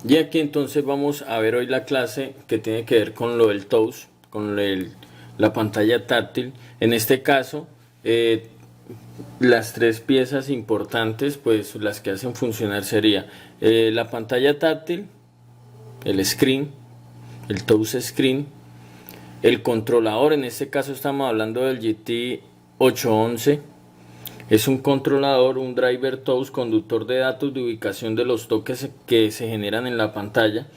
Y aquí entonces vamos a ver hoy la clase que tiene que ver con lo del touch, con la pantalla táctil. En este caso, las tres piezas importantes, pues las que hacen funcionar sería la pantalla táctil, el screen, el touch screen, el controlador. En este caso estamos hablando del GT 811. Es un controlador, un driver touch, conductor de datos de ubicación de los toques que se generan en la pantalla.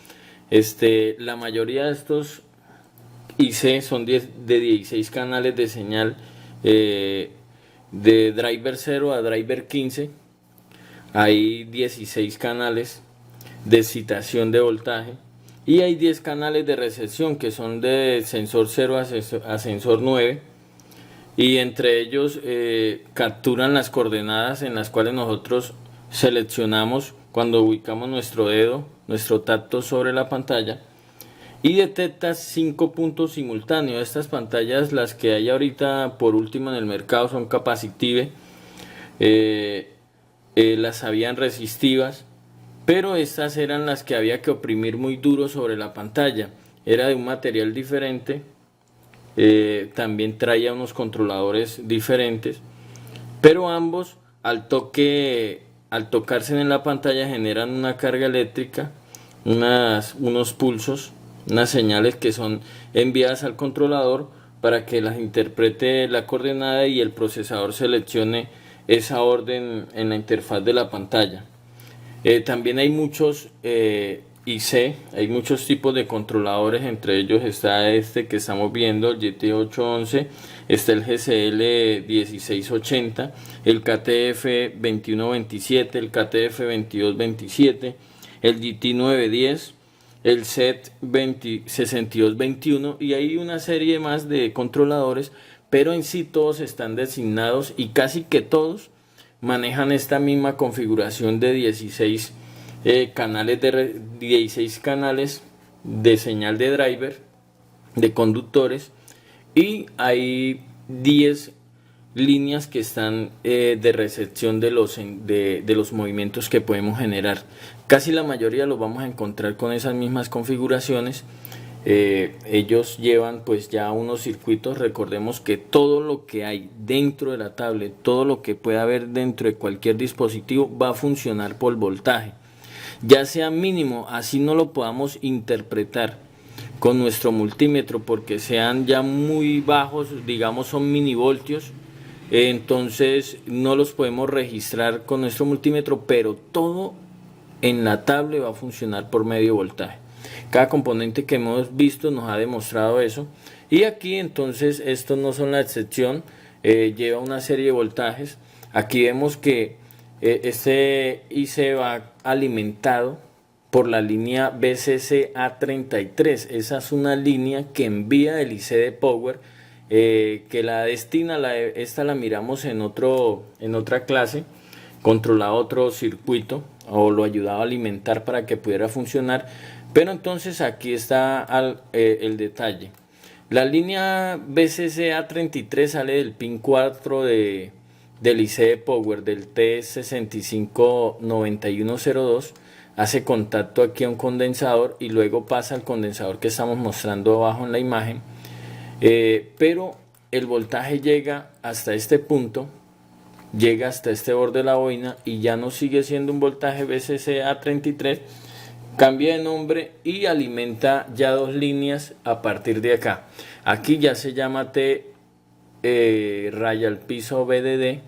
La mayoría de estos IC son de 16 canales de señal, de driver 0 a driver 15. Hay 16 canales de excitación de voltaje y hay 10 canales de recepción que son de sensor 0 a sensor 9, y entre ellos capturan las coordenadas en las cuales nosotros seleccionamos cuando ubicamos nuestro dedo, nuestro tacto sobre la pantalla, y detecta 5 puntos simultáneos. Estas pantallas, las que hay ahorita por último en el mercado, son capacitive, las habían resistivas, pero estas eran las que había que oprimir muy duro sobre la pantalla. Era de un material diferente. También traía unos controladores diferentes, pero ambos al tocarse en la pantalla generan una carga eléctrica, unos pulsos, unas señales que son enviadas al controlador para que las interprete la coordenada y el procesador seleccione esa orden en la interfaz de la pantalla. También hay muchos IC, hay muchos tipos de controladores. Entre ellos está este que estamos viendo, el GT811, está el GCL 1680, el KTF 2127, el KTF 2227, el GT910, el SET 6221, y hay una serie más de controladores, pero en sí todos están designados y casi que todos manejan esta misma configuración de 16 16 canales de señal de driver, de conductores, y hay 10 líneas que están de recepción de los movimientos que podemos generar. Casi la mayoría los vamos a encontrar con esas mismas configuraciones. Ellos llevan pues ya unos circuitos. Recordemos que todo lo que hay dentro de la tablet, todo lo que pueda haber dentro de cualquier dispositivo va a funcionar por voltaje, ya sea mínimo, así no lo podamos interpretar con nuestro multímetro porque sean ya muy bajos, digamos son milivoltios. Entonces no los podemos registrar con nuestro multímetro, pero todo en la tablet va a funcionar por medio voltaje. Cada componente que hemos visto nos ha demostrado eso, y aquí entonces estos no son la excepción. Lleva una serie de voltajes. Aquí vemos que este IC va alimentado por la línea BCC A33. Esa es una línea que envía el IC de Power, que la destina, esta la miramos en otra clase, controlaba otro circuito o lo ayudaba a alimentar para que pudiera funcionar. Pero entonces aquí está el detalle. La línea BCC A33 sale del pin 4 del IC de Power, del T659102, hace contacto aquí a un condensador y luego pasa al condensador que estamos mostrando abajo en la imagen. Pero el voltaje llega hasta este punto, llega hasta este borde de la boina, y ya no sigue siendo un voltaje BCC A33, cambia de nombre y alimenta ya dos líneas a partir de acá. Aquí ya se llama T raya al piso BDD,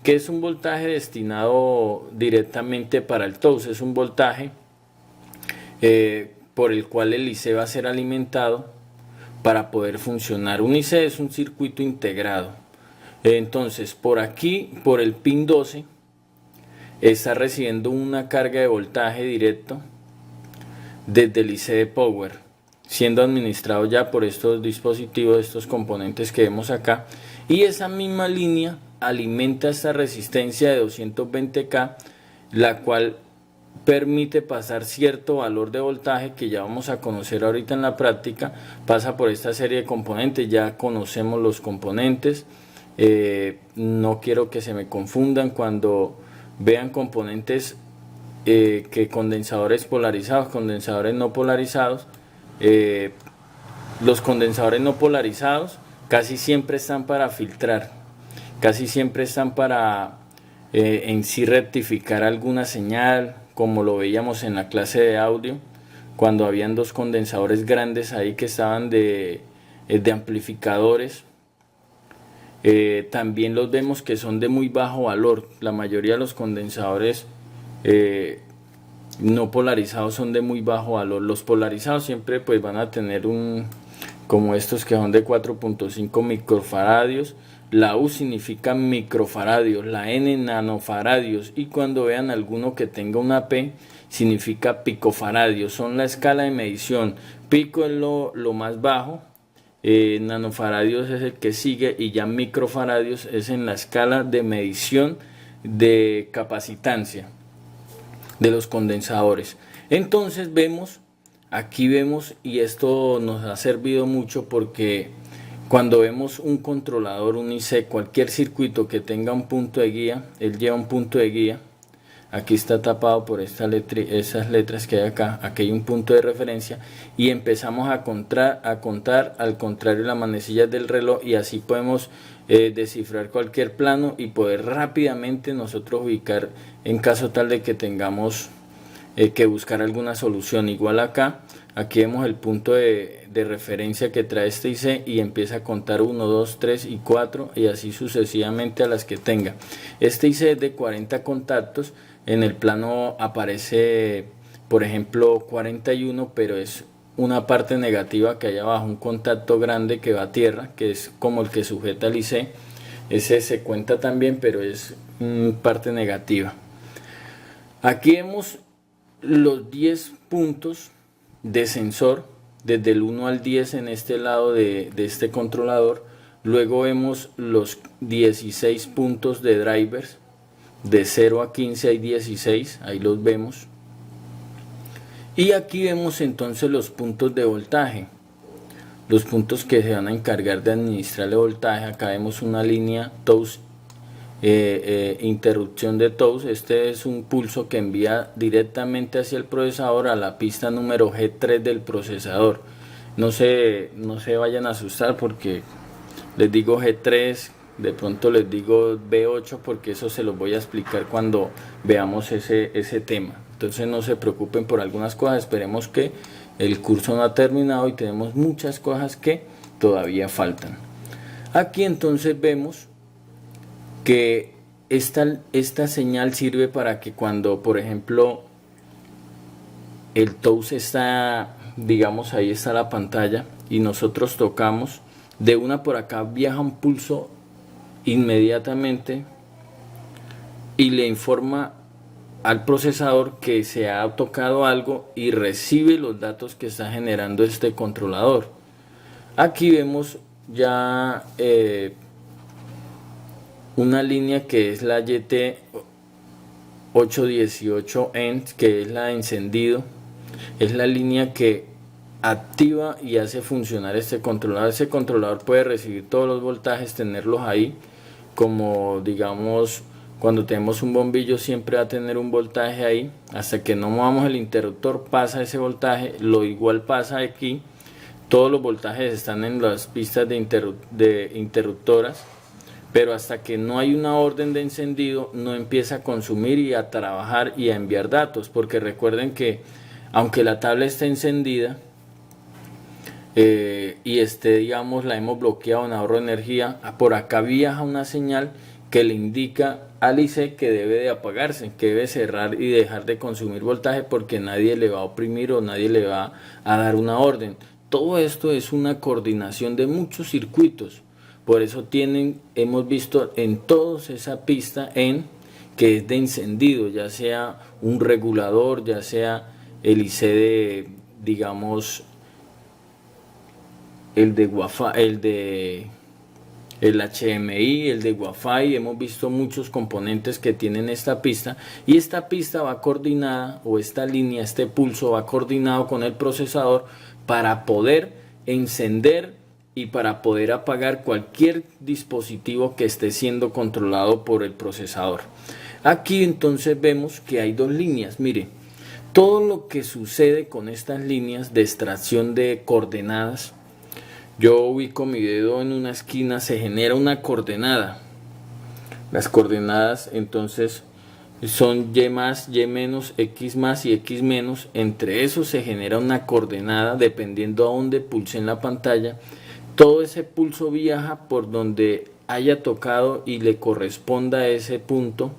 que es un voltaje destinado directamente para el touch. Es un voltaje por el cual el IC va a ser alimentado para poder funcionar. Un IC es un circuito integrado. Entonces por aquí, por el pin 12, está recibiendo una carga de voltaje directo desde el IC de Power, siendo administrado ya por estos dispositivos, estos componentes que vemos acá, y esa misma línea alimenta esta resistencia de 220K, la cual permite pasar cierto valor de voltaje que ya vamos a conocer ahorita en la práctica. Pasa por esta serie de componentes, ya conocemos los componentes. No quiero que se me confundan cuando vean componentes que condensadores polarizados, condensadores no polarizados. Los condensadores no polarizados casi siempre están para filtrar, casi siempre están para en sí rectificar alguna señal, como lo veíamos en la clase de audio, cuando habían dos condensadores grandes ahí que estaban de amplificadores. También los vemos que son de muy bajo valor. La mayoría de los condensadores no polarizados son de muy bajo valor. Los polarizados siempre pues van a tener como estos que son de 4.5 microfaradios. La U significa microfaradios, la N nanofaradios, y cuando vean alguno que tenga una P significa picofaradios. Son la escala de medición. Pico es lo más bajo, nanofaradios es el que sigue, y ya microfaradios es en la escala de medición de capacitancia de los condensadores. Entonces aquí vemos, y esto nos ha servido mucho porque cuando vemos un controlador, un IC, cualquier circuito que tenga un punto de guía, él lleva un punto de guía. Aquí está tapado por esas letras que hay acá. Aquí hay un punto de referencia y empezamos a contar al contrario las manecillas del reloj, y así podemos descifrar cualquier plano y poder rápidamente nosotros ubicar en caso tal de que tengamos que buscar alguna solución. Igual aquí vemos el punto de referencia que trae este IC y empieza a contar 1, 2, 3 y 4 y así sucesivamente a las que tenga. Este IC es de 40 contactos. En el plano aparece, por ejemplo, 41, pero es una parte negativa que hay abajo, un contacto grande que va a tierra, que es como el que sujeta el IC. Ese se cuenta también, pero es parte negativa. Aquí vemos los 10 puntos de sensor, desde el 1 al 10 en este lado de este controlador. Luego vemos los 16 puntos de drivers. De 0 a 15 hay 16, ahí los vemos. Y aquí vemos entonces los puntos de voltaje, los puntos que se van a encargar de administrar el voltaje. Acá vemos una línea TOUS, interrupción de TOUS. Este es un pulso que envía directamente hacia el procesador a la pista número G3 del procesador. No se vayan a asustar porque les digo G3, de pronto les digo B8, porque eso se los voy a explicar cuando veamos ese tema. Entonces no se preocupen por algunas cosas, esperemos que el curso no ha terminado y tenemos muchas cosas que todavía faltan. Aquí entonces vemos que esta señal sirve para que cuando, por ejemplo, el TOUS está, digamos, ahí está la pantalla y nosotros tocamos, de una por acá viaja un pulso inmediatamente y le informa al procesador que se ha tocado algo y recibe los datos que está generando este controlador. Aquí vemos ya una línea que es la YT818END, que es la de encendido. Es la línea que activa y hace funcionar este controlador. Ese controlador puede recibir todos los voltajes, tenerlos ahí, como digamos cuando tenemos un bombillo siempre va a tener un voltaje ahí. Hasta que no movamos el interruptor pasa ese voltaje. Lo igual pasa aquí, todos los voltajes están en las pistas de interruptoras, pero hasta que no hay una orden de encendido no empieza a consumir y a trabajar y a enviar datos, porque recuerden que aunque la tabla esté encendida y digamos, la hemos bloqueado en ahorro de energía, por acá viaja una señal que le indica al IC que debe de apagarse, que debe cerrar y dejar de consumir voltaje, porque nadie le va a oprimir o nadie le va a dar una orden. Todo esto es una coordinación de muchos circuitos, por eso hemos visto en todos esa pista que es de encendido, ya sea un regulador, ya sea el IC de, digamos, el de Wi-Fi, el HDMI, el de Wi-Fi. Hemos visto muchos componentes que tienen esta pista, y esta pista va coordinada, o esta línea, este pulso va coordinado con el procesador para poder encender y para poder apagar cualquier dispositivo que esté siendo controlado por el procesador. Aquí entonces vemos que hay dos líneas. Mire, todo lo que sucede con estas líneas de extracción de coordenadas, yo ubico mi dedo en una esquina, se genera una coordenada. Las coordenadas entonces son y más, y menos, x más y x menos. Entre eso se genera una coordenada dependiendo a dónde pulse en la pantalla. Todo ese pulso viaja por donde haya tocado y le corresponda a ese punto,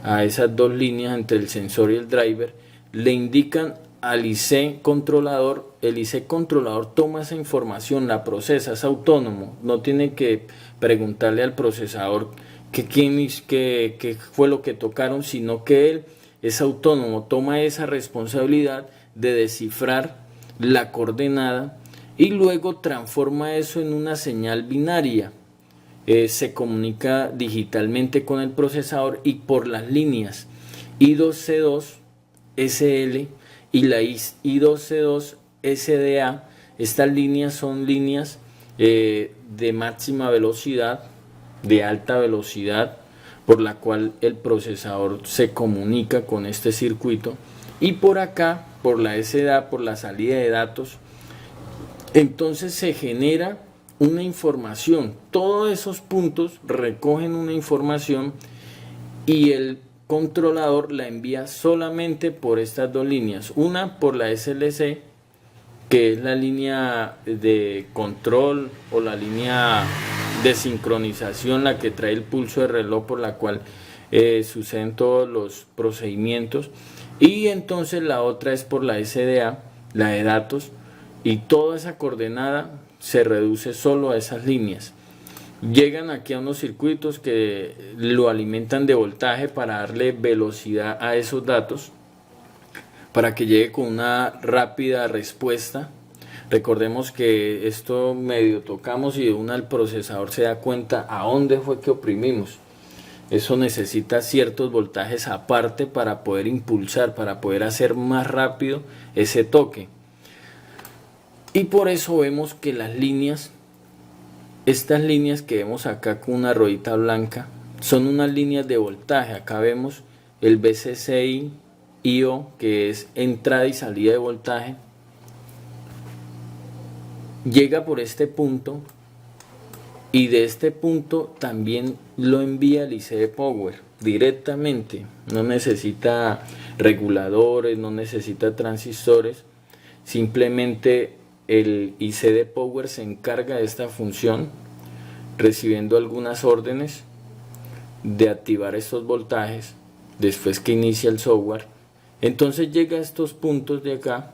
a esas dos líneas entre el sensor y el driver. Le indican al IC controlador, el IC controlador toma esa información, la procesa, es autónomo, no tiene que preguntarle al procesador qué fue lo que tocaron, sino que él es autónomo, toma esa responsabilidad de descifrar la coordenada y luego transforma eso en una señal binaria. Se comunica digitalmente con el procesador y por las líneas I2C2 SL y la I2C2 SDA. Estas líneas son líneas de máxima velocidad, de alta velocidad, por la cual el procesador se comunica con este circuito, y por acá, por la SDA, por la salida de datos, entonces se genera una información. Todos esos puntos recogen una información y el controlador la envía solamente por estas dos líneas, una por la SLC, que es la línea de control o la línea de sincronización, la que trae el pulso de reloj por la cual suceden todos los procedimientos, y entonces la otra es por la SDA, la de datos, y toda esa coordenada se reduce solo a esas líneas. Llegan aquí a unos circuitos que lo alimentan de voltaje para darle velocidad a esos datos, para que llegue con una rápida respuesta. Recordemos que esto medio tocamos y de una el procesador se da cuenta a dónde fue que oprimimos. Eso necesita ciertos voltajes aparte para poder impulsar, para poder hacer más rápido ese toque. Y por eso vemos que las líneas, estas líneas que vemos acá con una ruedita blanca, son unas líneas de voltaje. Acá vemos el VCCI-IO, que es entrada y salida de voltaje. Llega por este punto y de este punto también lo envía al IC de Power directamente. No necesita reguladores, no necesita transistores, simplemente el IC de Power se encarga de esta función, recibiendo algunas órdenes de activar estos voltajes después que inicia el software. Entonces llega a estos puntos de acá,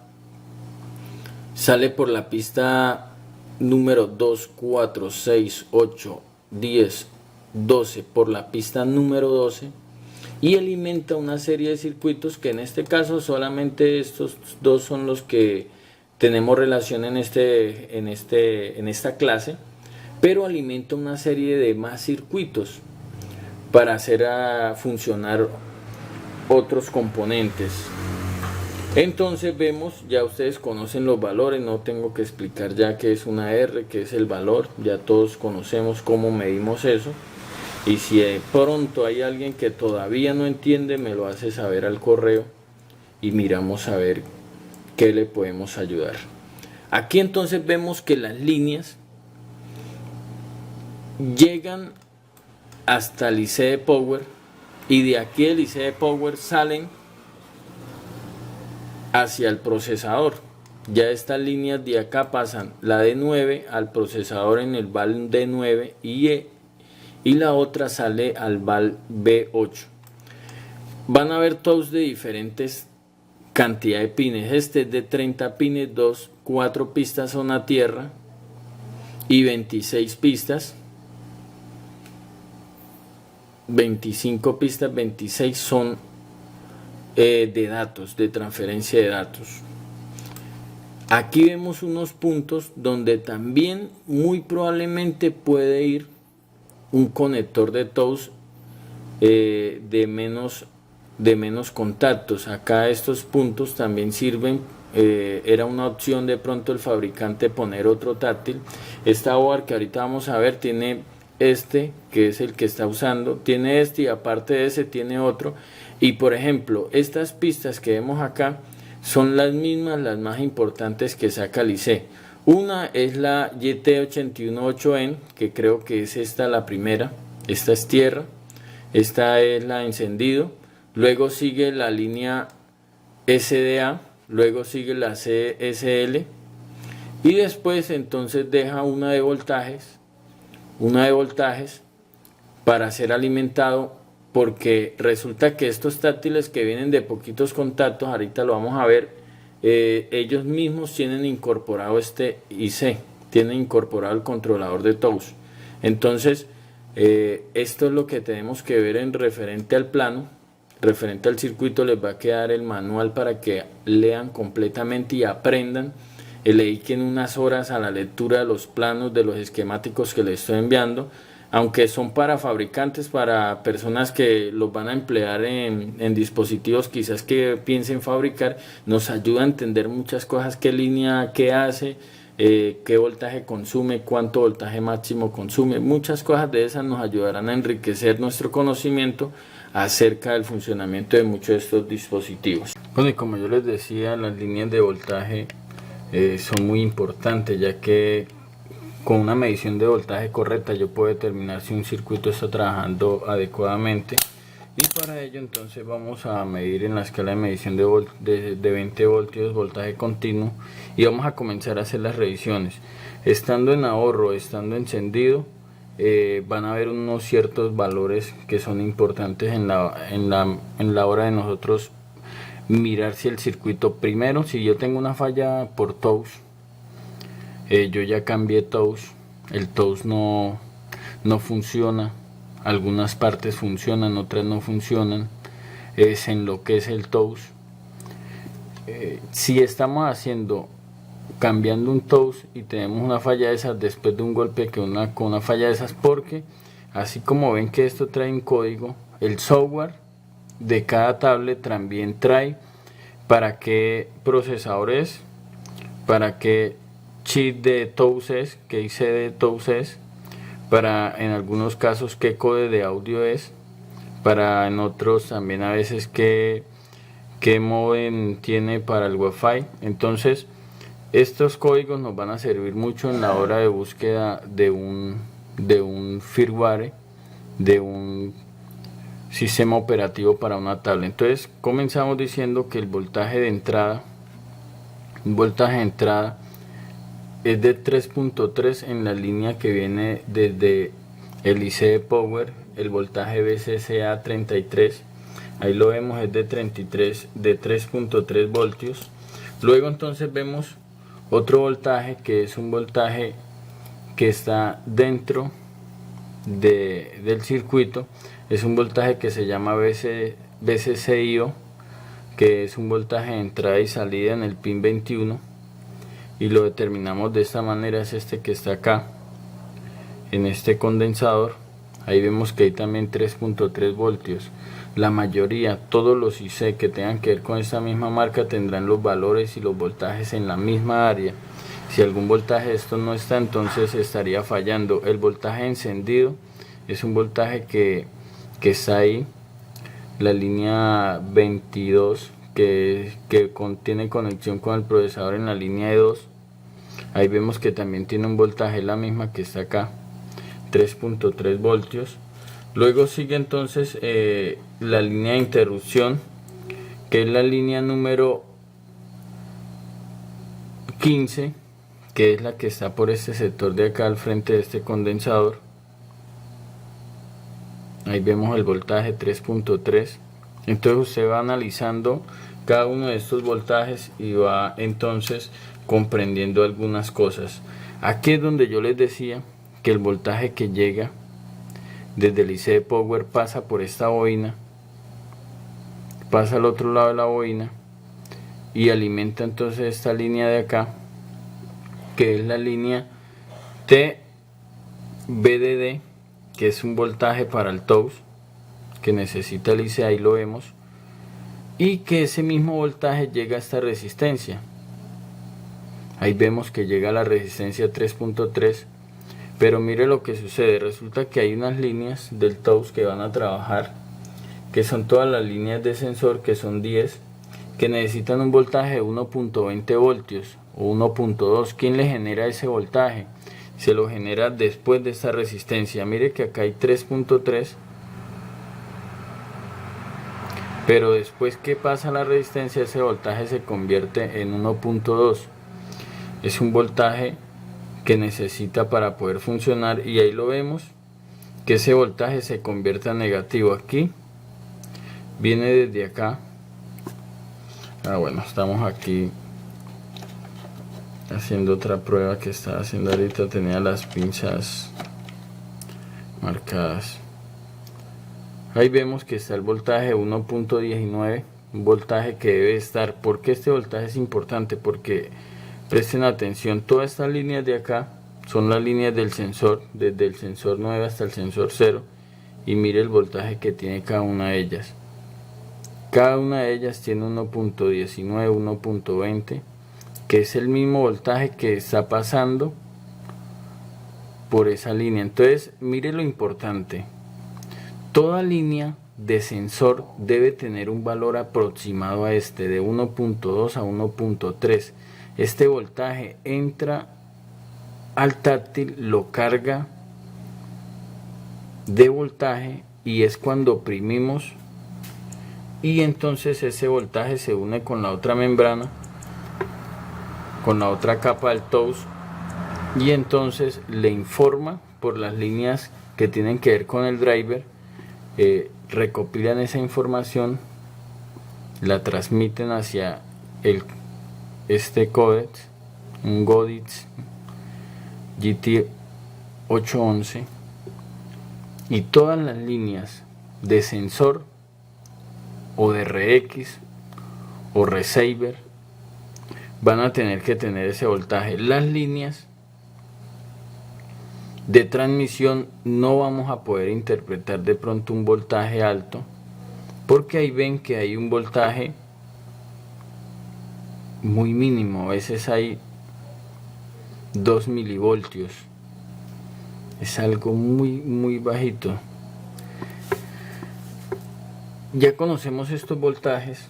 sale por la pista número 2, 4, 6, 8, 10, 12, por la pista número 12, y alimenta una serie de circuitos que en este caso solamente estos dos son los que tenemos relación en esta clase, pero alimenta una serie de más circuitos para hacer funcionar otros componentes. Entonces vemos, ya ustedes conocen los valores, no tengo que explicar ya qué es una R, qué es el valor, ya todos conocemos cómo medimos eso, y si de pronto hay alguien que todavía no entiende, me lo hace saber al correo y miramos a ver qué le podemos ayudar. Aquí entonces vemos que las líneas llegan hasta el IC de Power, y de aquí el IC de Power salen hacia el procesador. Ya estas líneas de acá pasan la D9 al procesador en el VAL D9 y la otra sale al VAL B8. Van a haber todos de diferentes cantidad de pines. Este es de 30 pines, 4 pistas son a tierra y 26 pistas. 25 pistas, 26 son de datos, de transferencia de datos. Aquí vemos unos puntos donde también muy probablemente puede ir un conector de TOUS de menos contactos. Acá estos puntos también sirven, era una opción de pronto el fabricante poner otro táctil. Esta board que ahorita vamos a ver tiene este que es el que está usando, tiene este y aparte de ese tiene otro. Y por ejemplo, estas pistas que vemos acá son las mismas, las más importantes que saca el IC. Una es la YT818N, que creo que es esta la primera. Esta es tierra, esta es la encendido, luego sigue la línea SDA, luego sigue la CSL y después entonces deja una de voltajes para ser alimentado, porque resulta que estos táctiles que vienen de poquitos contactos, ahorita lo vamos a ver, ellos mismos tienen incorporado este IC, tienen incorporado el controlador de TOUS. Entonces esto es lo que tenemos que ver en referente al plano. Referente al circuito les va a quedar el manual para que lean completamente y aprendan, le dediquen unas horas a la lectura de los planos, de los esquemáticos que les estoy enviando, aunque son para fabricantes, para personas que los van a emplear en dispositivos quizás que piensen fabricar. Nos ayuda a entender muchas cosas, qué línea, qué hace, qué voltaje consume, cuánto voltaje máximo consume. Muchas cosas de esas nos ayudarán a enriquecer nuestro conocimiento acerca del funcionamiento de muchos de estos dispositivos. Bueno, y como yo les decía, las líneas de voltaje son muy importantes, ya que con una medición de voltaje correcta yo puedo determinar si un circuito está trabajando adecuadamente. Y para ello entonces vamos a medir en la escala de medición de 20 voltios voltaje continuo, y vamos a comenzar a hacer las revisiones. Estando en ahorro, estando encendido, van a haber unos ciertos valores que son importantes en la hora de nosotros mirar si el circuito, primero, si yo tengo una falla por TOUS, yo ya cambié TOUS, el TOUS no funciona. Algunas partes funcionan, otras no funcionan, se enloquece el TOUS. Si estamos cambiando un TOUS y tenemos una falla de esas después de un golpe con una falla de esas, porque así como ven que esto trae un código, el software de cada tablet también trae para qué procesador es, para qué chip de TOUS es, qué IC de TOUS es, para en algunos casos qué code de audio es, para en otros también a veces qué modem tiene para el Wi-Fi. Entonces estos códigos nos van a servir mucho en la hora de búsqueda de un firmware, de un sistema operativo para una tablet. Entonces comenzamos diciendo que el voltaje de entrada es de 3.3 en la línea que viene desde el IC Power, el voltaje BCCA 33, ahí lo vemos, es de 3.3 voltios. Luego entonces vemos otro voltaje que es un voltaje que está dentro del circuito, es un voltaje que se llama BCCIO, que es un voltaje de entrada y salida en el pin 21, y lo determinamos de esta manera. Es este que está acá en este condensador. Ahí vemos que hay también 3.3 voltios. La mayoría, todos los IC que tengan que ver con esta misma marca tendrán los valores y los voltajes en la misma área. Si algún voltaje de estos no está, entonces estaría fallando. El voltaje encendido es un voltaje que está ahí, la línea 22, que tiene conexión con el procesador en la línea de 2. Ahí vemos que también tiene un voltaje la misma que está acá, 3.3 voltios. Luego sigue entonces la línea de interrupción, que es la línea número 15, que es la que está por este sector de acá al frente de este condensador. Ahí vemos el voltaje 3.3. Entonces usted va analizando cada uno de estos voltajes y va entonces comprendiendo algunas cosas. Aquí es donde yo les decía que el voltaje que llega desde el IC Power pasa por esta bobina, pasa al otro lado de la bobina y alimenta entonces esta línea de acá, que es la línea TBDD, que es un voltaje para el TOUS que necesita el IC, ahí lo vemos, y que ese mismo voltaje llega a esta resistencia. Ahí vemos que llega a la resistencia 3.3, Pero mire lo que sucede, resulta que hay unas líneas del TOUS que van a trabajar, que son todas las líneas de sensor, que son 10, que necesitan un voltaje de 1.20 voltios o 1.2. ¿Quién le genera ese voltaje? Se lo genera después de esta resistencia. Mire que acá hay 3.3, pero después que pasa la resistencia, ese voltaje se convierte en 1.2. Es un voltaje que necesita para poder funcionar, y ahí lo vemos que ese voltaje se convierte a negativo. Aquí viene desde acá. Bueno, estamos aquí haciendo otra prueba que estaba haciendo ahorita. Tenía las pinzas marcadas. Ahí vemos que está el voltaje 1.19, un voltaje que debe estar. ¿Por qué este voltaje es importante? Porque presten atención, todas estas líneas de acá son las líneas del sensor, desde el sensor 9 hasta el sensor 0, y mire el voltaje que tiene cada una de ellas. Cada una de ellas tiene 1.19, 1.20, que es el mismo voltaje que está pasando por esa línea. Entonces, mire lo importante. Toda línea de sensor debe tener un valor aproximado a este, de 1.2 a 1.3. Este voltaje entra al táctil, lo carga de voltaje, y es cuando oprimimos, y entonces ese voltaje se une con la otra membrana, con la otra capa del TOUS, y entonces le informa por las líneas que tienen que ver con el driver. Recopilan esa información, la transmiten hacia este codec, un Goditz GT811, y todas las líneas de sensor o de RX o receiver van a tener que tener ese voltaje. Las líneas de transmisión no vamos a poder interpretar de pronto un voltaje alto, porque ahí ven que hay un voltaje muy mínimo, a veces hay 2 milivoltios, es algo muy bajito. Ya conocemos estos voltajes.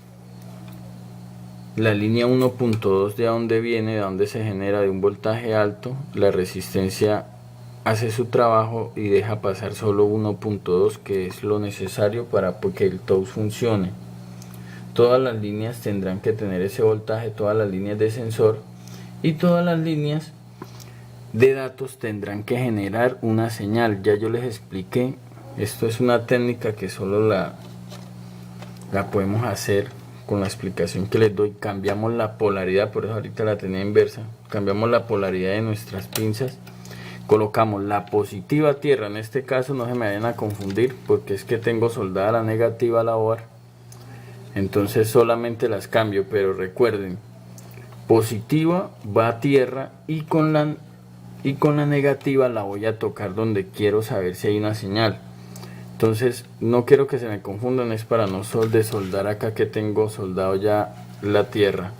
La línea 1.2 de dónde viene, de dónde se genera, de un voltaje alto. La resistencia hace su trabajo y deja pasar solo 1.2, que es lo necesario para que el TOUS funcione. Todas las líneas tendrán que tener ese voltaje, todas las líneas de sensor y todas las líneas de datos tendrán que generar una señal. Ya yo les expliqué, esto es una técnica que solo la podemos hacer con la explicación que les doy. Cambiamos la polaridad, por eso ahorita la tenía inversa. Cambiamos la polaridad de nuestras pinzas, colocamos la positiva a tierra. En este caso no se me vayan a confundir, porque es que tengo soldada la negativa a la OAR, entonces solamente las cambio. Pero recuerden, positiva va a tierra, y con la negativa la voy a tocar donde quiero saber si hay una señal. Entonces no quiero que se me confundan, es para no soldar acá, que tengo soldado ya la tierra.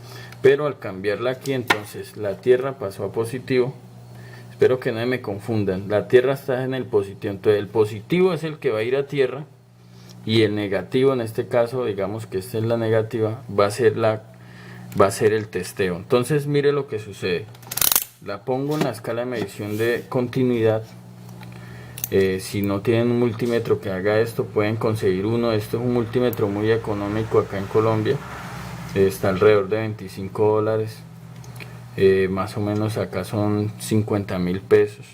Pero al cambiarla aquí, entonces la tierra pasó a positivo. Espero que no me confundan, la tierra está en el positivo, entonces el positivo es el que va a ir a tierra, y el negativo, en este caso digamos que esta es la negativa, va a ser el testeo. Entonces mire lo que sucede. La pongo en la escala de medición de continuidad. Si no tienen un multímetro que haga esto, pueden conseguir uno. Esto es un multímetro muy económico acá en Colombia, está alrededor de $25, más o menos acá son 50.000 pesos.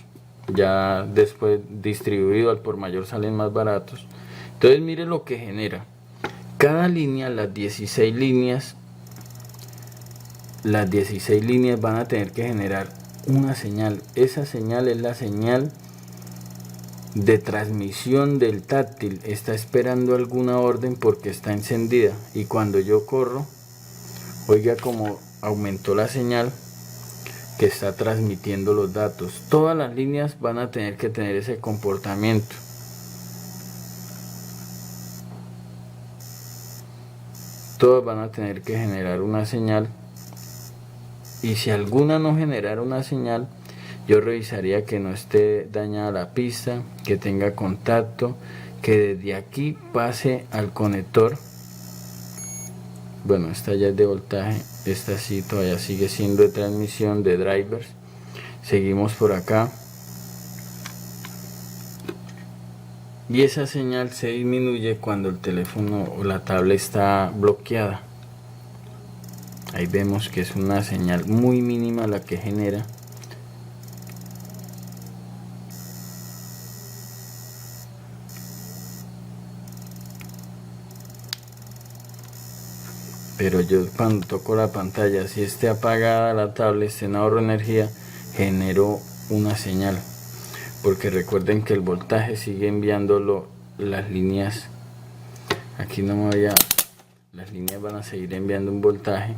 Ya después distribuido al por mayor salen más baratos. Entonces mire lo que genera cada línea. Las 16 líneas van a tener que generar una señal. Esa señal es la señal de transmisión del táctil. Está esperando alguna orden porque está encendida, y cuando yo corro, oiga como aumentó la señal que está transmitiendo los datos. Todas las líneas van a tener que tener ese comportamiento. Todas van a tener que generar una señal, y si alguna no generara una señal, Yo revisaría que no esté dañada la pista, que tenga contacto, que desde aquí pase al conector. Bueno, esta ya es de voltaje, esta sí todavía sigue siendo de transmisión de drivers. Seguimos por acá y esa señal se disminuye cuando el teléfono o la tablet está bloqueada. Ahí vemos que es una señal muy mínima la que genera. Pero yo cuando toco la pantalla, si esté apagada la tablet, esté en ahorro de energía, genero una señal, porque recuerden que el voltaje sigue enviándolo las líneas. Aquí no me voy a, las líneas van a seguir enviando un voltaje,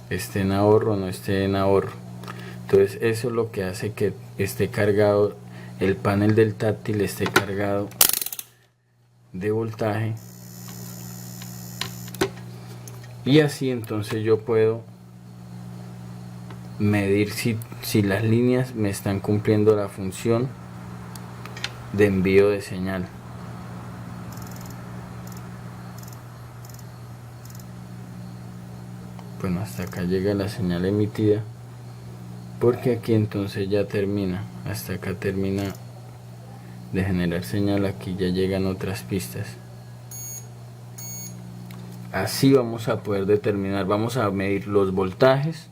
esté en ahorro o no esté en ahorro. Entonces eso es lo que hace que esté cargado, el panel del táctil esté cargado de voltaje. Y así entonces yo puedo medir si las líneas me están cumpliendo la función de envío de señal. Bueno, hasta acá llega la señal emitida, porque aquí entonces ya termina, hasta acá termina de generar señal, aquí ya llegan otras pistas. Así vamos a poder determinar, vamos a medir los voltajes,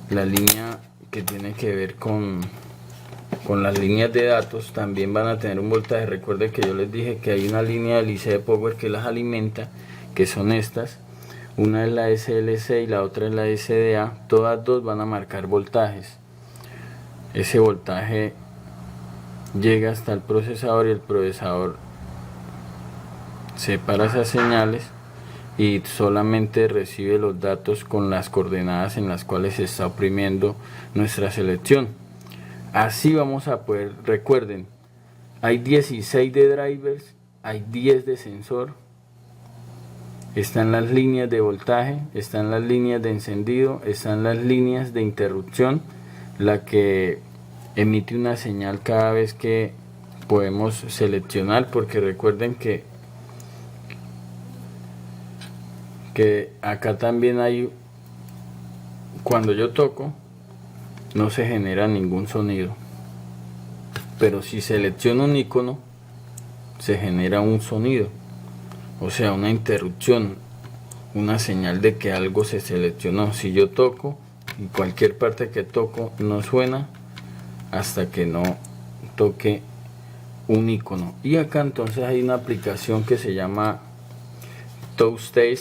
la línea que tiene que ver con las líneas de datos también van a tener un voltaje. Recuerden que yo les dije que hay una línea del IC Power que las alimenta, que son estas, una es la SLC y la otra es la SDA, todas dos van a marcar voltajes. Ese voltaje llega hasta el procesador y el procesador separa esas señales y solamente recibe los datos con las coordenadas en las cuales se está oprimiendo nuestra selección. Así vamos a poder, recuerden, hay 16 de drivers, hay 10 de sensor, están las líneas de voltaje, están las líneas de encendido, están las líneas de interrupción, la que emite una señal cada vez que podemos seleccionar, porque recuerden que acá también hay, cuando yo toco no se genera ningún sonido, pero si selecciono un icono se genera un sonido, o sea, una interrupción, una señal de que algo se seleccionó. Si yo toco, en cualquier parte que toco no suena hasta que no toque un icono. Y acá entonces hay una aplicación que se llama Touchstage,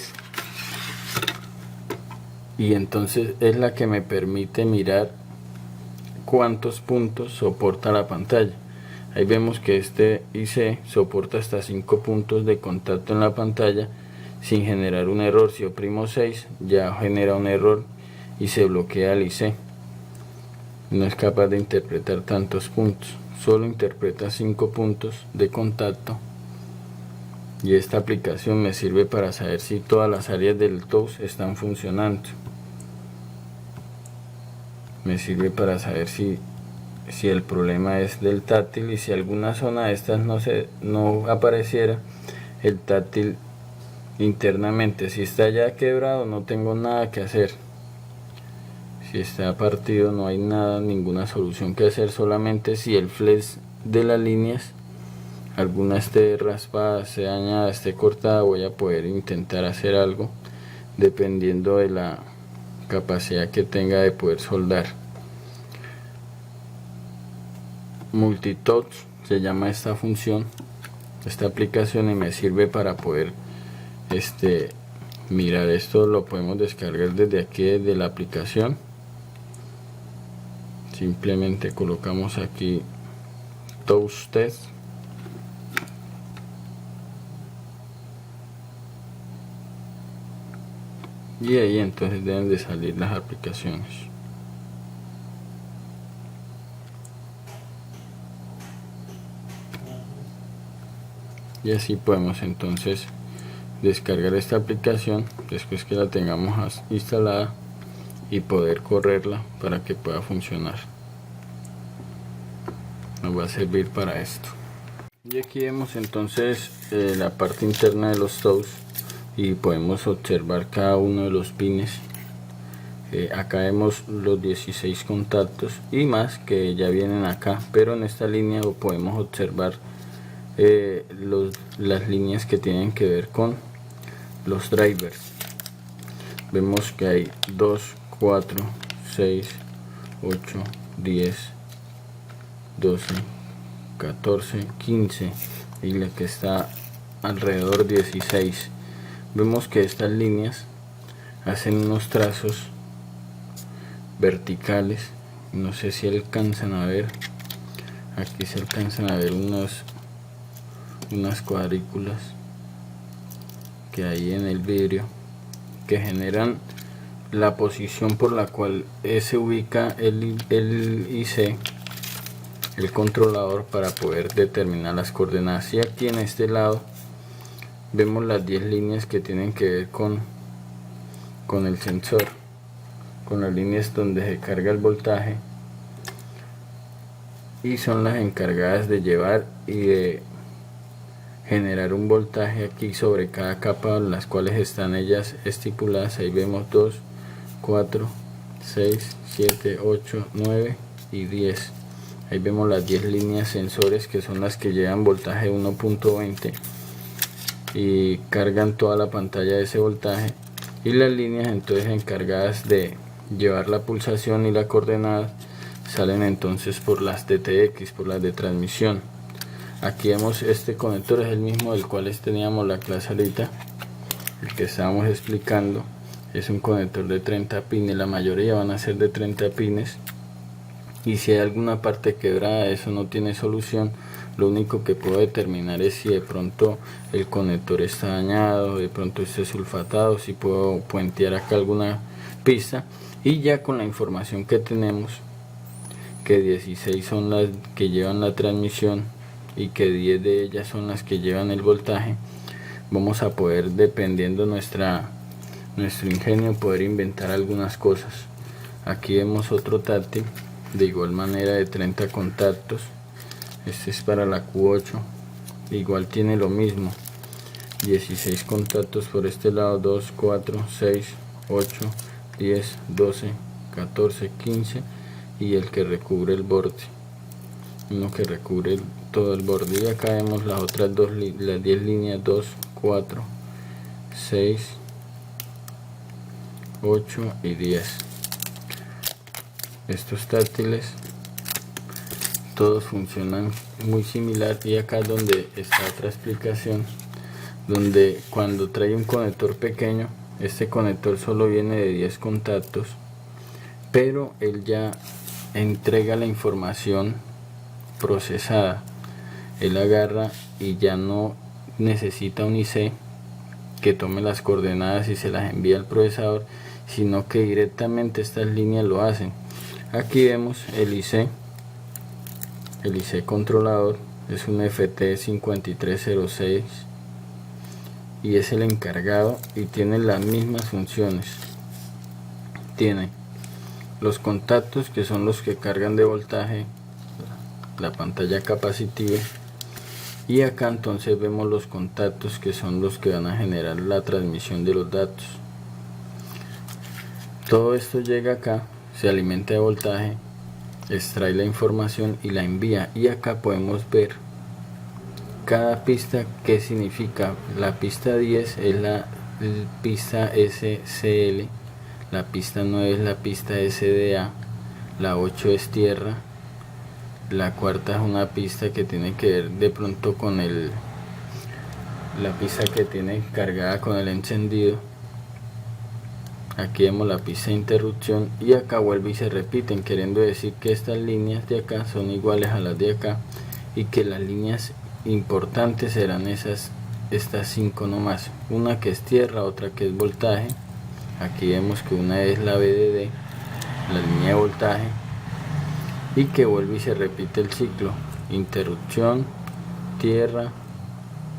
y entonces es la que me permite mirar cuántos puntos soporta la pantalla. Ahí vemos que este IC soporta hasta 5 puntos de contacto en la pantalla sin generar un error. Si oprimo 6 ya genera un error y se bloquea el IC. No es capaz de interpretar tantos puntos, solo interpreta 5 puntos de contacto. Y esta aplicación me sirve para saber si todas las áreas del touch están funcionando. Me sirve para saber si el problema es del táctil, y si alguna zona de estas no apareciera el táctil internamente. Si está ya quebrado no tengo nada que hacer. Si está partido no hay nada, ninguna solución que hacer. Solamente si el flex de las líneas, alguna esté raspada, esté dañada, esté cortada, voy a poder intentar hacer algo dependiendo de la capacidad que tenga de poder soldar. Multitouch se llama esta función, esta aplicación, y me sirve para poder mirar esto. Lo podemos descargar desde aquí, desde la aplicación. Simplemente colocamos aquí Touch Test y ahí entonces deben de salir las aplicaciones. Y así podemos entonces descargar esta aplicación después que la tengamos instalada y poder correrla para que pueda funcionar. nos va a servir para esto. Y aquí vemos entonces la parte interna de los toes y podemos observar cada uno de los pines. Acá vemos los 16 contactos y más que ya vienen acá, pero en esta línea podemos observar las líneas que tienen que ver con los drivers. Vemos que hay 2, 4, 6, 8, 10, 12, 14, 15 y la que está alrededor 16. Vemos que estas líneas hacen unos trazos verticales, no sé si alcanzan a ver, aquí se alcanzan a ver unas cuadrículas que hay en el vidrio que generan la posición por la cual se ubica el IC, el controlador, para poder determinar las coordenadas. Y aquí en este lado vemos las 10 líneas que tienen que ver con el sensor, con las líneas donde se carga el voltaje, y son las encargadas de llevar y de generar un voltaje aquí sobre cada capa, las cuales están ellas estipuladas. Ahí vemos 2, 4, 6, 7, 8, 9 y 10. Ahí vemos las 10 líneas sensores, que son las que llevan voltaje 1.20 y cargan toda la pantalla de ese voltaje, y las líneas entonces encargadas de llevar la pulsación y la coordenada salen entonces por las DTX, por las de transmisión. Aquí vemos este conector, es el mismo del cual teníamos la clase ahorita, el que estábamos explicando. Es un conector de 30 pines, la mayoría van a ser de 30 pines, y si hay alguna parte quebrada, eso no tiene solución. Lo único que puedo determinar es si de pronto el conector está dañado, de pronto esté sulfatado, si puedo puentear acá alguna pista. Y ya con la información que tenemos, que 16 son las que llevan la transmisión y que 10 de ellas son las que llevan el voltaje, vamos a poder, dependiendo nuestro ingenio, poder inventar algunas cosas. Aquí vemos otro táctil de igual manera de 30 contactos. Este es para la Q8, igual tiene lo mismo, 16 contactos por este lado, 2, 4, 6, 8, 10, 12, 14, 15 y el que recubre el borde, uno que recubre todo el borde. Y acá vemos las otras las 10 líneas, 2, 4, 6, 8 y 10. Estos táctiles todos funcionan muy similar, y acá es donde está otra explicación, donde cuando trae un conector pequeño, este conector solo viene de 10 contactos, pero él ya entrega la información procesada. Él agarra y ya no necesita un IC que tome las coordenadas y se las envía al procesador, sino que directamente estas líneas lo hacen. Aquí vemos el IC controlador, es un FT5306 y es el encargado y tiene las mismas funciones. Tiene los contactos, que son los que cargan de voltaje la pantalla capacitiva, y acá entonces vemos los contactos, que son los que van a generar la transmisión de los datos. Todo esto llega acá, se alimenta de voltaje, extrae la información y la envía, y acá podemos ver cada pista qué significa. La pista 10 es la pista SCL, la pista 9 es la pista SDA, la 8 es tierra, la cuarta es una pista que tiene que ver de pronto con la pista que tiene cargada con el encendido. Aquí vemos la pista de interrupción, y acá vuelve y se repiten, queriendo decir que estas líneas de acá son iguales a las de acá, y que las líneas importantes serán estas 5 nomás, una que es tierra, otra que es voltaje. Aquí vemos que una es la VDD, la línea de voltaje, y que vuelve y se repite el ciclo: interrupción, tierra,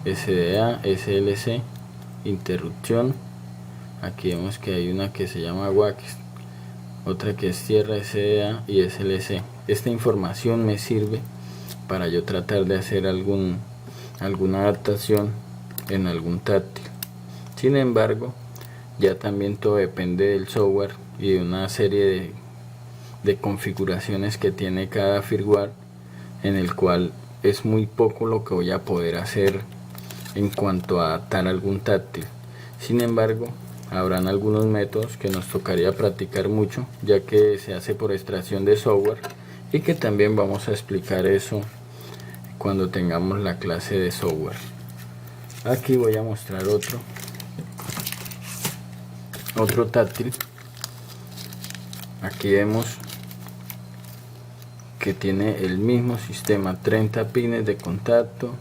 SDA, SLC, interrupción. Aquí vemos que hay una que se llama WAX, otra que es tierra, SDA y SLC. Esta información me sirve para yo tratar de hacer alguna adaptación en algún táctil. Sin embargo, ya también todo depende del software y de una serie de configuraciones que tiene cada firmware, en el cual es muy poco lo que voy a poder hacer en cuanto a adaptar algún táctil. Sin embargo, habrán algunos métodos que nos tocaría practicar mucho, ya que se hace por extracción de software, y que también vamos a explicar eso cuando tengamos la clase de software. Aquí voy a mostrar otro táctil. Aquí vemos que tiene el mismo sistema, 30 pines de contacto.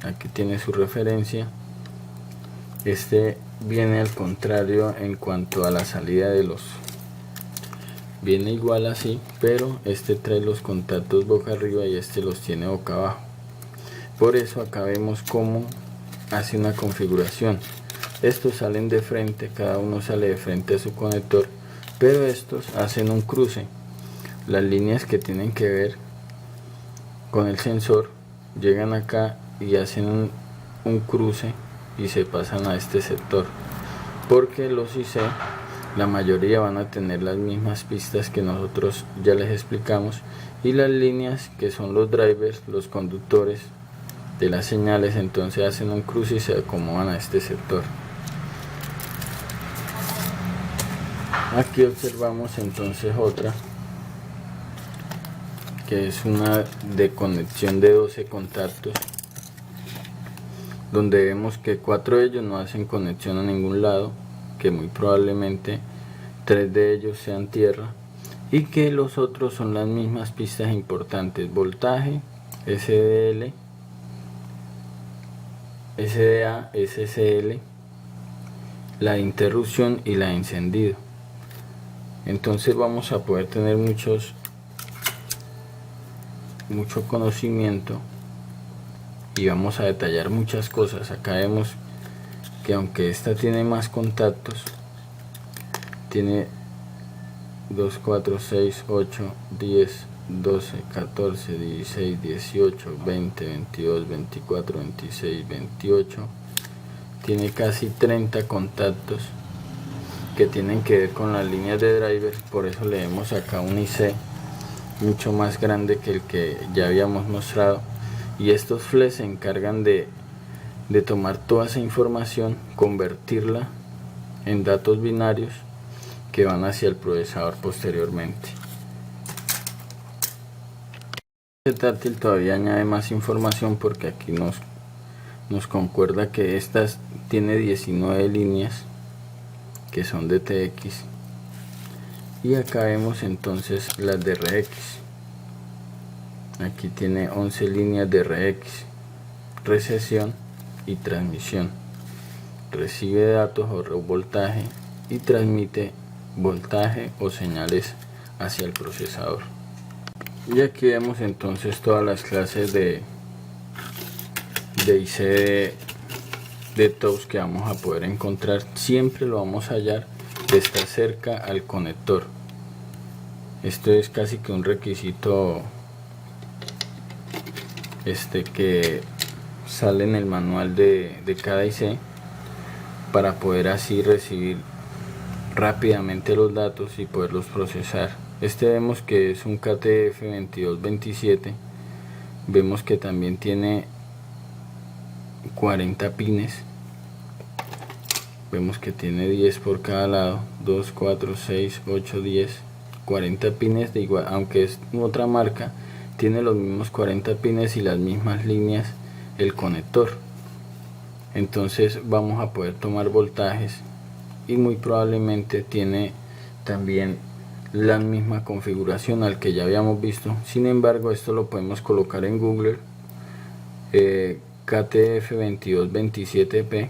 Aquí tiene su referencia. Este viene al contrario en cuanto a la salida de los, viene igual así, pero este trae los contactos boca arriba y este los tiene boca abajo. Por eso acá vemos cómo hace una configuración. Estos salen de frente, cada uno sale de frente a su conector, pero estos hacen un cruce. Las líneas que tienen que ver con el sensor llegan acá y hacen un cruce y se pasan a este sector, porque los IC, la mayoría van a tener las mismas pistas que nosotros ya les explicamos, y las líneas que son los drivers, los conductores de las señales, entonces hacen un cruce y se acomodan a este sector. Aquí observamos entonces otra, que es una de conexión de 12 contactos, donde vemos que 4 de ellos no hacen conexión a ningún lado, que muy probablemente 3 de ellos sean tierra, y que los otros son las mismas pistas importantes: voltaje, SDL, SDA, SCL, la interrupción y la de encendido. Entonces vamos a poder tener mucho conocimiento y vamos a detallar muchas cosas. Acá vemos que aunque esta tiene más contactos, tiene 2, 4, 6, 8, 10, 12, 14, 16, 18, 20, 22, 24, 26, 28, tiene casi 30 contactos que tienen que ver con las líneas de driver. Por eso le vemos acá un IC mucho más grande que el que ya habíamos mostrado, y estos flash se encargan de tomar toda esa información, convertirla en datos binarios que van hacia el procesador posteriormente. Este táctil todavía añade más información, porque aquí nos concuerda que estas tiene 19 líneas que son de TX, y acá vemos entonces las de RX. Aquí tiene 11 líneas de RX, recepción y transmisión, recibe datos o voltaje y transmite voltaje o señales hacia el procesador. Y aquí vemos entonces todas las clases de IC de TOUS que vamos a poder encontrar. Siempre lo vamos a hallar de estar cerca al conector. Esto es casi que un requisito que sale en el manual de cada IC, para poder así recibir rápidamente los datos y poderlos procesar. Vemos que es un KTF2227. Vemos que también tiene 40 pines. Vemos que tiene 10 por cada lado, 2, 4, 6, 8, 10, 40 pines de igual, aunque es otra marca, tiene los mismos 40 pines y las mismas líneas el conector. Entonces vamos a poder tomar voltajes, y muy probablemente tiene también la misma configuración al que ya habíamos visto. Sin embargo, esto lo podemos colocar en Google, KTF2227P,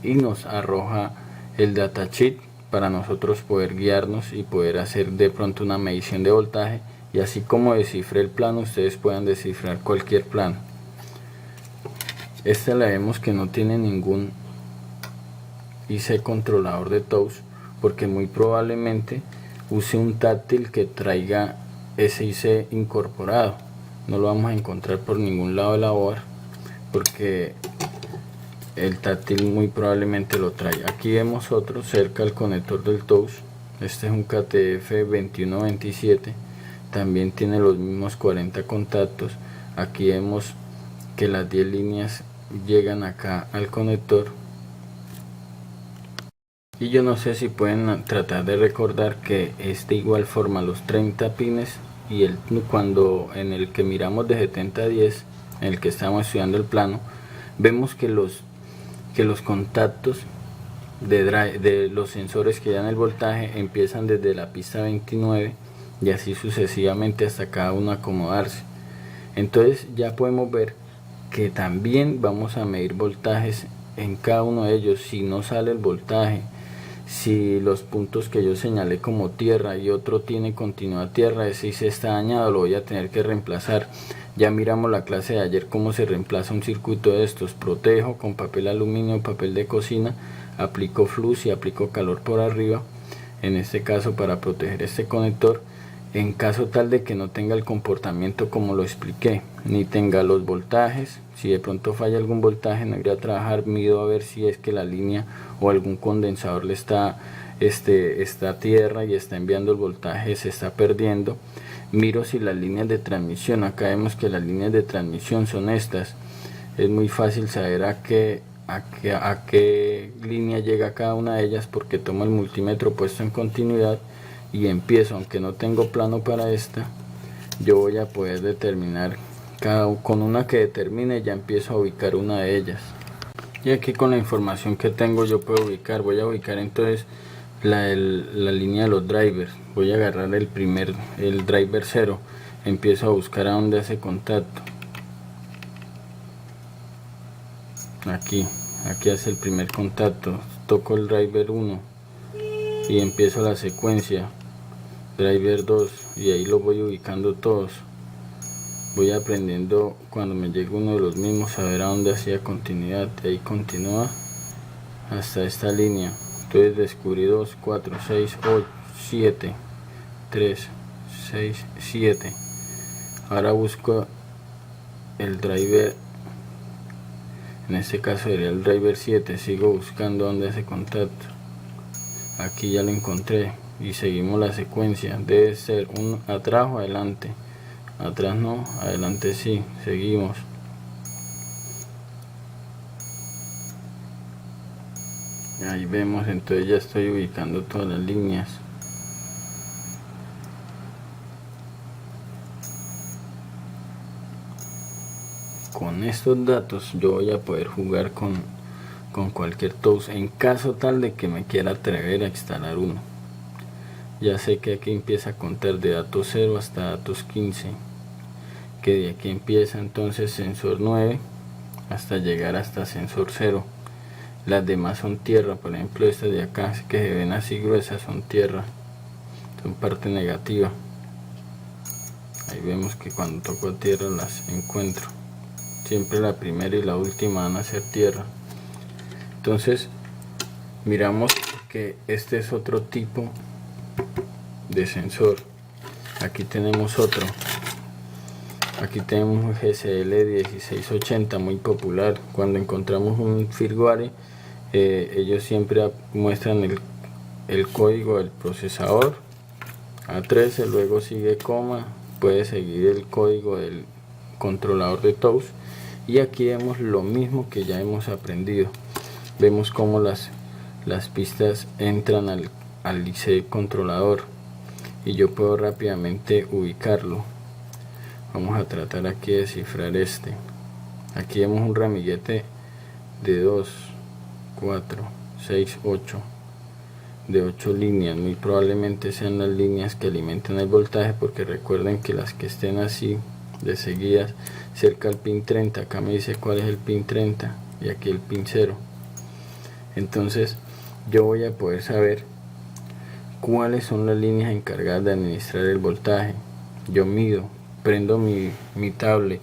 y nos arroja el datasheet para nosotros poder guiarnos y poder hacer de pronto una medición de voltaje, y así como descifré el plano, ustedes puedan descifrar cualquier plano. La vemos que no tiene ningún IC controlador de TOUS, porque muy probablemente use un táctil que traiga ese IC incorporado. no lo vamos a encontrar por ningún lado de la board, porque el táctil muy probablemente lo trae. Aquí vemos otro cerca al conector del touch. Este es un KTF 2127, también tiene los mismos 40 contactos. Aquí vemos que las 10 líneas llegan acá al conector, y yo no sé si pueden tratar de recordar que es de igual forma los 30 pines, y cuando en el que miramos de 70 a 10, en el que estamos estudiando el plano, vemos que los contactos de los sensores que dan el voltaje empiezan desde la pista 29 y así sucesivamente hasta cada uno acomodarse. Entonces ya podemos ver que también vamos a medir voltajes en cada uno de ellos. Si no sale el voltaje, si los puntos que yo señalé como tierra y otro tiene continuidad tierra, ese se está dañado, lo voy a tener que reemplazar. Ya miramos la clase de ayer cómo se reemplaza un circuito de estos. Protejo con papel aluminio, papel de cocina, aplico flux y aplico calor por arriba, en este caso para proteger este conector, en caso tal de que no tenga el comportamiento como lo expliqué, ni tenga los voltajes. Si de pronto falla algún voltaje, no iré a trabajar, mido a ver si es que la línea o algún condensador le está tierra y está enviando el voltaje, se está perdiendo. Miro si las líneas de transmisión, acá vemos que las líneas de transmisión son estas. Es muy fácil saber a qué línea llega cada una de ellas, porque tomo el multímetro puesto en continuidad y empiezo, aunque no tengo plano para esta, yo voy a poder determinar con una que determine, ya empiezo a ubicar una de ellas. Y aquí con la información que tengo yo puedo ubicar, voy a ubicar entonces la línea de los drivers. Voy a agarrar el driver 0, empiezo a buscar a dónde hace contacto. Aquí hace el primer contacto, toco el driver 1 y empiezo la secuencia, driver 2, y ahí lo voy ubicando todos. Voy aprendiendo cuando me llegue uno de los mismos a ver a dónde hacía continuidad, de ahí continúa hasta esta línea. Entonces descubrí 2, 4, 6, 8, 7, 3, 6, 7. Ahora busco el driver, en este caso sería el driver 7, sigo buscando dónde hace contacto. Aquí ya lo encontré y seguimos la secuencia. Debe ser un atrás o adelante. Atrás no, adelante sí, seguimos. Ahí vemos, entonces ya estoy ubicando todas las líneas. Con estos datos yo voy a poder jugar con cualquier touch en caso tal de que me quiera atrever a instalar uno. Ya sé que aquí empieza a contar de datos 0 hasta datos 15, que de aquí empieza entonces sensor 9 hasta llegar hasta sensor 0. Las demás son tierra, por ejemplo estas de acá que se ven así gruesas son tierra, son parte negativa. Ahí vemos que cuando toco tierra las encuentro. Siempre la primera y la última van a ser tierra. Entonces miramos que este es otro tipo de sensor. Aquí tenemos otro. Aquí tenemos un GSL 1680 muy popular. Cuando encontramos un firmware, ellos siempre muestran el código del procesador A13, luego sigue coma, puede seguir el código del controlador de touch, y aquí vemos lo mismo que ya hemos aprendido. Vemos cómo las pistas entran al IC controlador y yo puedo rápidamente ubicarlo. Vamos a tratar aquí de descifrar este. Aquí vemos un ramillete de 2, 4, 6, 8, de 8 líneas. Muy probablemente sean las líneas que alimentan el voltaje, porque recuerden que las que estén así de seguidas cerca al pin 30, acá me dice cuál es el pin 30 y aquí el pin 0. Entonces yo voy a poder saber cuáles son las líneas encargadas de administrar el voltaje. Yo mido, prendo mi tablet,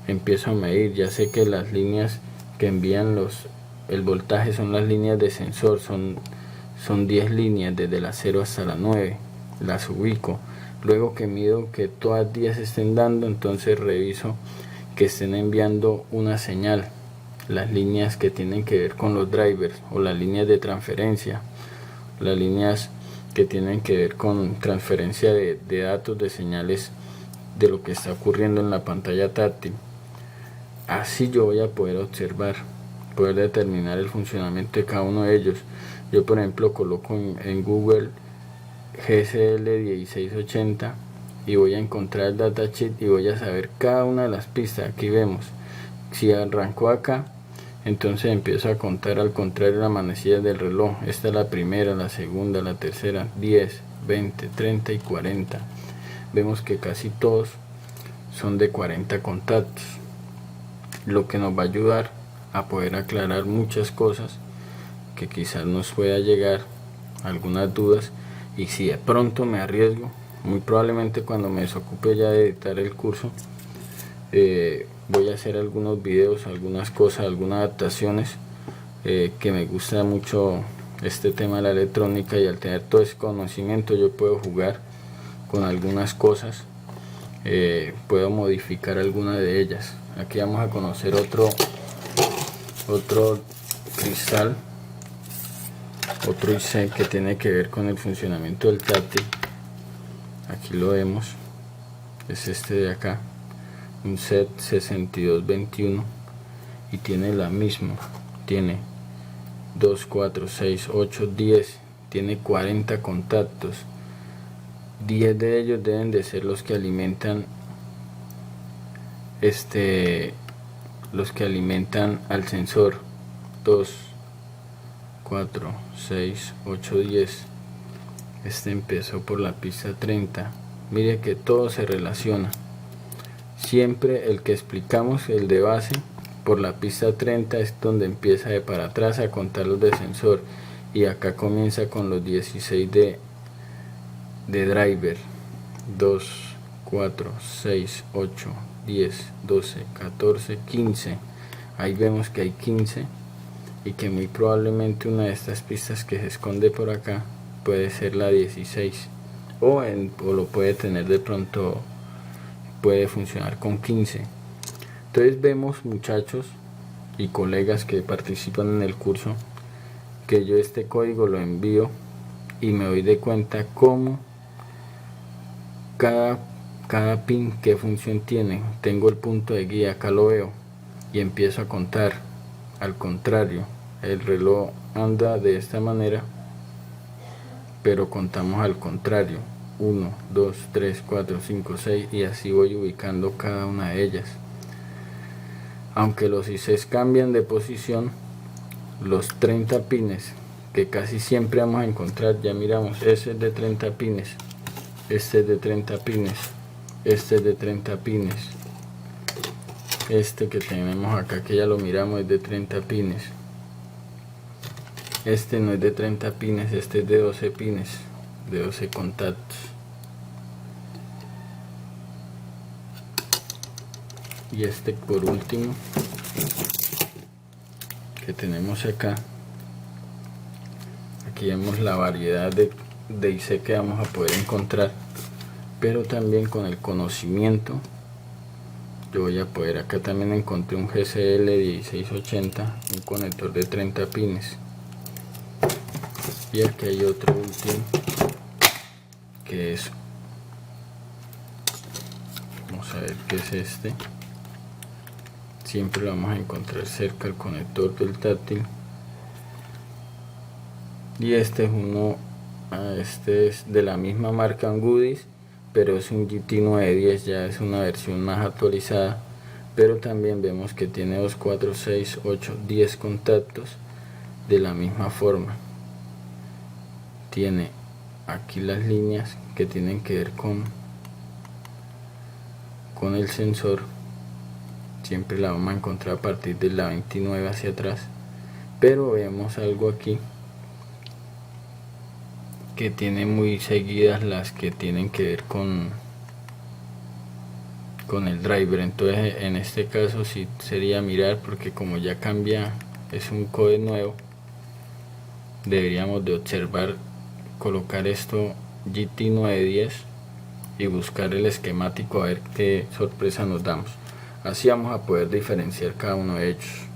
empiezo a medir. Ya sé que las líneas que envían el voltaje son las líneas de sensor, son 10 líneas desde la 0 hasta la 9, las ubico. Luego que mido que todas 10 estén dando, entonces reviso que estén enviando una señal, las líneas que tienen que ver con los drivers o las líneas de transferencia, las líneas que tienen que ver con transferencia de datos, de señales de lo que está ocurriendo en la pantalla táctil. Así yo voy a poder observar, poder determinar el funcionamiento de cada uno de ellos. Yo por ejemplo coloco en Google GSL 1680 y voy a encontrar el datasheet y voy a saber cada una de las pistas. Aquí vemos, si arrancó acá, entonces empiezo a contar al contrario las manecillas del reloj. Esta es la primera, la segunda, la tercera, 10, 20, 30 y 40. Vemos que casi todos son de 40 contactos, lo que nos va a ayudar a poder aclarar muchas cosas que quizás nos pueda llegar algunas dudas. Y si de pronto me arriesgo, muy probablemente cuando me desocupe ya de editar el curso, voy a hacer algunos videos, algunas cosas, algunas adaptaciones, que me gusta mucho este tema de la electrónica, y al tener todo ese conocimiento yo puedo jugar con algunas cosas, puedo modificar algunas de ellas. Aquí vamos a conocer otro cristal, otro IC que tiene que ver con el funcionamiento del táctil. Aquí lo vemos, es este de acá, un set 6221, y tiene la misma, tiene 2, 4, 6, 8, 10, tiene 40 contactos. 10 de ellos deben de ser los que alimentan al sensor. 2, 4, 6, 8, 10. Este empezó por la pista 30. Mire que todo se relaciona. Siempre el que explicamos, el de base, por la pista 30 es donde empieza de para atrás a contar los de sensor, y acá comienza con los 16 de driver. 2, 4, 6, 8, 10, 12, 14, 15. Ahí vemos que hay 15, y que muy probablemente una de estas pistas que se esconde por acá puede ser la 16, o lo puede tener de pronto, puede funcionar con 15. Entonces vemos, muchachos y colegas que participan en el curso, que yo este código lo envío y me doy de cuenta cómo cada pin qué función tiene. Tengo el punto de guía, acá lo veo, y empiezo a contar al contrario. El reloj anda de esta manera, pero contamos al contrario: 1, 2, 3, 4, 5, 6, y así voy ubicando cada una de ellas. Aunque los ICs cambian de posición, los 30 pines que casi siempre vamos a encontrar, ya miramos, ese es de 30 pines, este es de 30 pines, este es de 30 pines, este que tenemos acá, que ya lo miramos, es de 30 pines. Este no es de 30 pines, este es de 12 pines, de 12 contactos. Y este por último que tenemos acá, aquí vemos la variedad de IC que vamos a poder encontrar, pero también con el conocimiento yo voy a poder, acá también encontré un GSL 1680, un conector de 30 pines. Y aquí hay otro último que es, vamos a ver qué es este. Siempre lo vamos a encontrar cerca al conector del táctil. Y este es uno, este es de la misma marca Goodies, pero es un GT910, ya es una versión más actualizada. Pero también vemos que tiene 2, 4, 6, 8, 10 contactos de la misma forma. Tiene aquí las líneas que tienen que ver con el sensor. Siempre la vamos a encontrar a partir de la 29 hacia atrás, pero vemos algo aquí que tiene muy seguidas las que tienen que ver con el driver. Entonces en este caso sí sería mirar, porque como ya cambia, es un código nuevo, deberíamos de observar, colocar esto GT910 y buscar el esquemático a ver qué sorpresa nos damos. Así vamos a poder diferenciar cada uno de ellos.